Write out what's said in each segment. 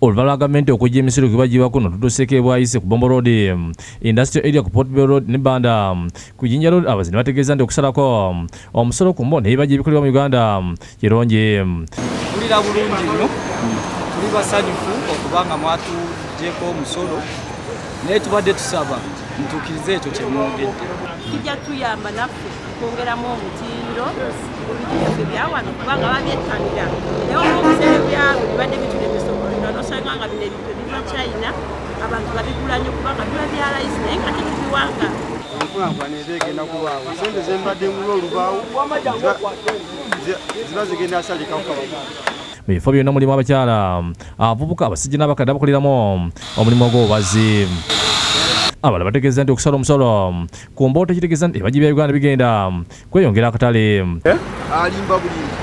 oluvala gavumenti okujja emisolo gibagibwa kuno tutuseke bwayise ku Bombo Road, Industrial Area ku Port Bell Road ne Banda ku Jinja Road abazinyi bategeeza nti okusalako omusolo ku mbone ebibajja ebikolebwa mu Uganda kirungi. Tulira bulungi nnyo, tuli basanyufu okubanga mwatugyeko omusolo naye tubadde tusaba mutuukirize ekyo kye mwogedde. Kijja tuyamba naffe kwongeramu omutindo mu bintu byaffe byawano kubanga babyettanira naye olw'obuseere byabwe bibadde bitulemesa okulunda nosanga nga bino ebintu biva China abantu babigula nnyo kubanga biba bya layisi naye nga tetubiwanga. Enkulaakulana eba egenda kubaawo, sente ze mbadde ngula olubaawo ziba zigenda asalikako. Mu bifo byonna mulimu abakyala, abavubuka, abasajja n'abakadde abakoleramu omulimu ogw'obubazzi. Abalala bategeeza nti okusala omusolo ku mboota kitegeeza nti ebibajja bya Uganda bigenda kweyongera akatale. Alimba bulimba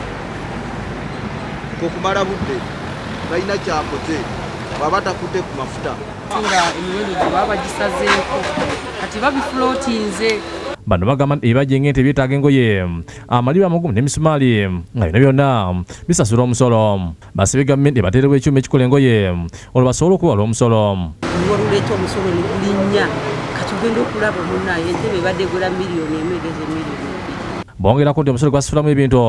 okumala budde balina kyakoze baba takudde ku mafuta nga emiwendo gye baba bagisazeeko kati babifulootinze. Bano bagamba nti ebibajja ng'ente byetaaga engoye, amaliba amagumu n'emisumaali nga bino byonna bisasula omusolo. Basabye gavumenti ebateerewo ekyuma ekikola engoye olwo basobole okuwala omusolo. Oluleeta omusolo ne gulinnya kati ogenda okulaba omunnaye entebe ebadde egula miliyoni emu egeze miliyoni. Bongerako nti omusolo gwasasulamu ebintu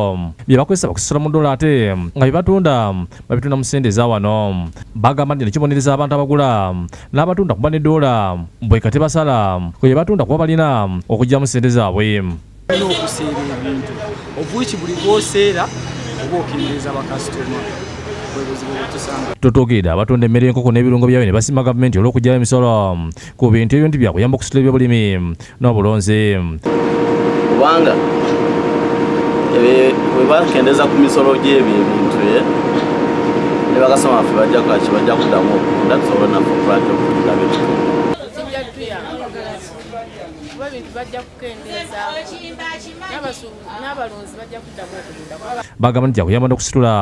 bye bakozesa bakusasula mu dola ate nga bye batunda babitunda mu ssente eza wano. Bagamba nti nekibonereza abantu abagula n'abatunda kuba ne dola bwe kati basala kwe batunda kuba balina okugyamu ssente zaabwe. Olina okuseera ebintu obuiki buli bw'oseera oba okendeeza bakasitoma bwe buzibu bwetusanga. Tutugida abatunda emmere y'enkoko n'ebirungo byayo ne basima gavumenti olw'okuggyayo emisolo ku bintu ebyo nti byakuyamba okusitula ebyobulimi n'obulunzi. Kubanga bwe bakendeza ku misolo gy'ebintu ne bakasoma baffe bajja kwaki bajja kuddamu okunda tusobole naffe okulanja okutunda bintu. Kijja tuyamba kuba ebintu bajja kukendeeza n'abalunzi bajja kuddamu okutunda. Bagamba nti kyakuyamba n'okusitula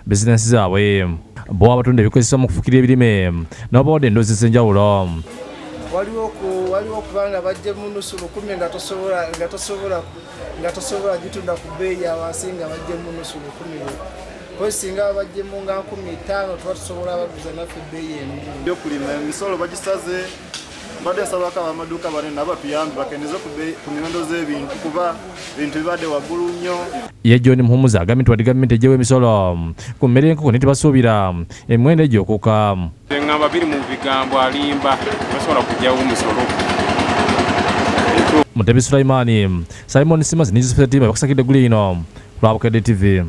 bizinensi zaabwe. Bo abatunda ebikozesebwa mu kufukira ebirime nabo bawadde endowooza ez'enjawulo. waliwo okubanga bajje mu nusu 10 nga tosobola gitunda ku bbeeyi awansi nga bajje mu nusu 10. Ko singa bajje mu nga 15 tuba tusobola baguza naffe ebbeeyi emu. Byokulima emisolo bagisaze mbadde nsabako abamaduuka banene nabo batuyambe bakendeze ku miwendo z'ebintu kuba ebintu bibadde waggulu nnyo. Ye John Muhumuza agambye nti wadde gavumenti eggyewo emisolo ku mmere y'enkoko netebasuubira emiwendo egy'okuuka. Ngamba biri mu bigambo alimba basobola kugyawo omusolo. Mutebi Sulaimani, Simon Simmons ne Joseph Tima bakusakidde guli ino ku Lwabukedde TV.